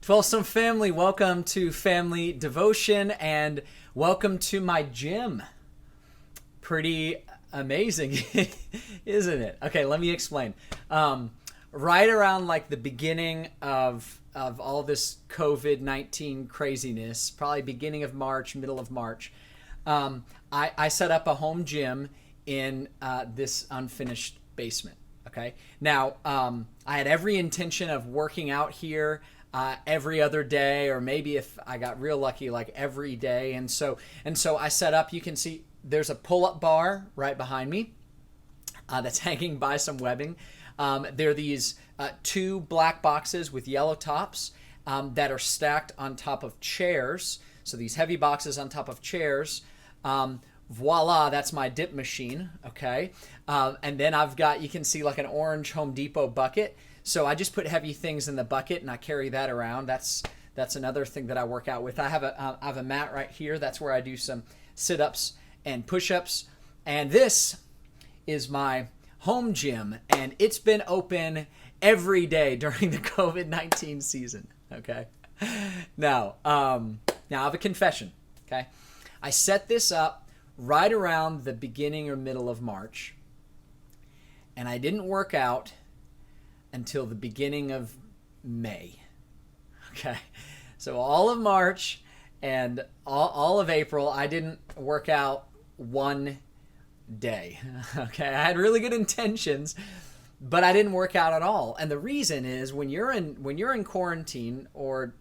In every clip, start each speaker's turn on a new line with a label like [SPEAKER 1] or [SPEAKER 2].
[SPEAKER 1] Folsom family, welcome to Family Devotion and welcome to my gym. Pretty amazing, isn't it? Okay, let me explain. Right around like the beginning of all this COVID-19 craziness, probably beginning of March, middle of March, I set up a home gym in this unfinished basement. Okay. Now, I had every intention of working out here every other day, or maybe if I got real lucky, like every day. And so I set up. You can see there's a pull-up bar right behind me that's hanging by some webbing. There are these two black boxes with yellow tops that are stacked on top of chairs. So these heavy boxes on top of chairs. Voila, that's my dip machine, okay? And then I've got, you can see like an orange Home Depot bucket. So I just put heavy things in the bucket and I carry that around. That's another thing that I work out with. I have a mat right here. That's where I do some sit-ups and push-ups. And this is my home gym, and it's been open every day during the COVID-19 season, okay? Now I have a confession, okay? I set this up right around the beginning or middle of March, and I didn't work out until the beginning of May. Okay, so all of March and all of April, I didn't work out one day. Okay, I had really good intentions, but I didn't work out at all. And the reason is when you're in quarantine, or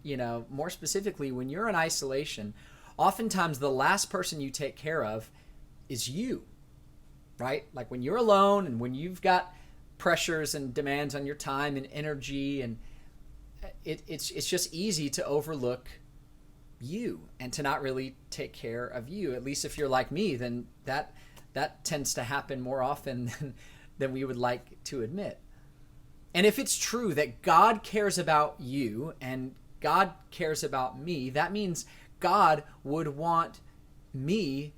[SPEAKER 1] more specifically when you're in isolation, oftentimes the last person you take care of is you, right? Like when you're alone and when you've got pressures and demands on your time and energy, and it's just easy to overlook you and to not really take care of you. At least if you're like me, then that tends to happen more often than we would like to admit. And if it's true that God cares about you and God cares about me, that means God would want me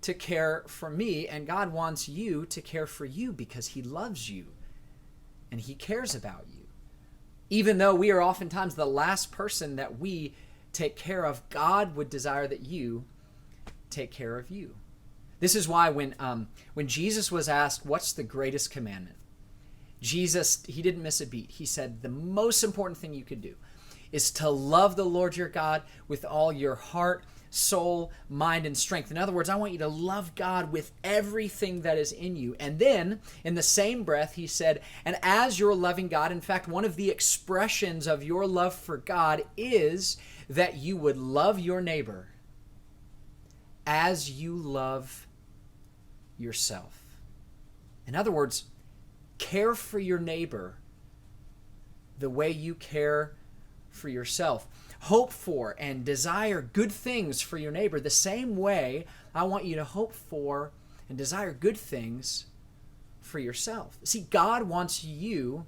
[SPEAKER 1] to care for me, and God wants you to care for you because he loves you and he cares about you. Even though we are oftentimes the last person that we take care of, God would desire that you take care of you. This is why when Jesus was asked, what's the greatest commandment? Jesus, he didn't miss a beat. He said, the most important thing you could do is to love the Lord your God with all your heart, soul, mind, and strength. In other words, I want you to love God with everything that is in you. And then, in the same breath, he said, and as you're loving God, in fact, one of the expressions of your love for God is that you would love your neighbor as you love yourself. In other words, care for your neighbor the way you care for yourself. Hope for and desire good things for your neighbor the same way I want you to hope for and desire good things for yourself. See, God wants you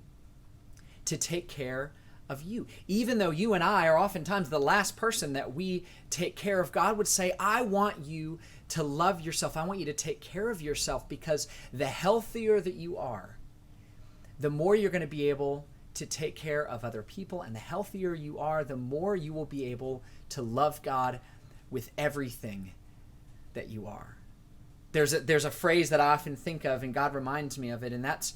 [SPEAKER 1] to take care of you. Even though you and I are oftentimes the last person that we take care of, God would say, I want you to love yourself. I want you to take care of yourself, because the healthier that you are, the more you're going to be able to take care of other people, and the healthier you are, the more you will be able to love God with everything that you are. There's a phrase that I often think of, and God reminds me of it, and that's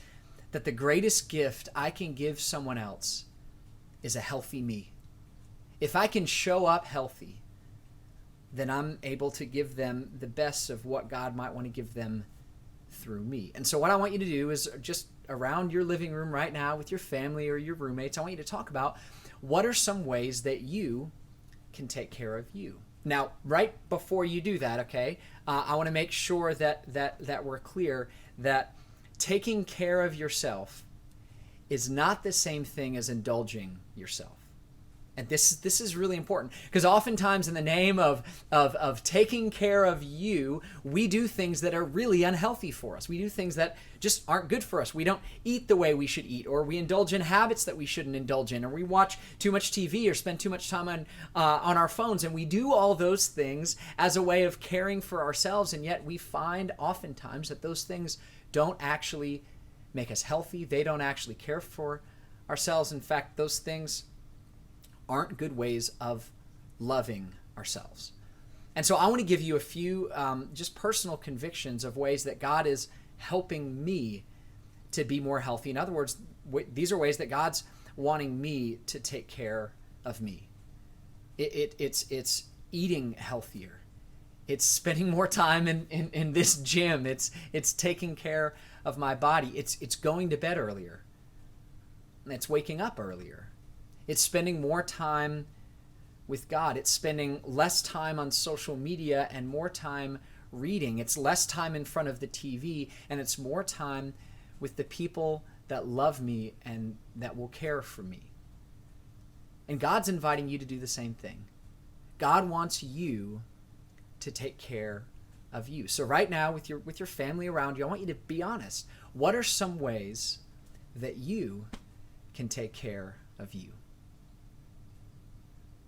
[SPEAKER 1] that the greatest gift I can give someone else is a healthy me. If I can show up healthy, then I'm able to give them the best of what God might want to give them through me. And so what I want you to do is just around your living room right now with your family or your roommates, I want you to talk about what are some ways that you can take care of you. Now, right before you do that, okay, I want to make sure that we're clear that taking care of yourself is not the same thing as indulging yourself. And this is really important, because oftentimes in the name of taking care of you, we do things that are really unhealthy for us. We do things that just aren't good for us. We don't eat the way we should eat, or we indulge in habits that we shouldn't indulge in, or we watch too much TV or spend too much time on our phones. And we do all those things as a way of caring for ourselves, and yet we find oftentimes that those things don't actually make us healthy. They don't actually care for ourselves. In fact, those things aren't good ways of loving ourselves. And so I want to give you a few just personal convictions of ways that God is helping me to be more healthy. In other words, these are ways that God's wanting me to take care of me. It's eating healthier. It's spending more time in this gym. It's taking care of my body. It's going to bed earlier. It's waking up earlier. It's spending more time with God. It's spending less time on social media and more time reading. It's less time in front of the TV, and it's more time with the people that love me and that will care for me. And God's inviting you to do the same thing. God wants you to take care of you. So right now, with your family around you, I want you to be honest. What are some ways that you can take care of you?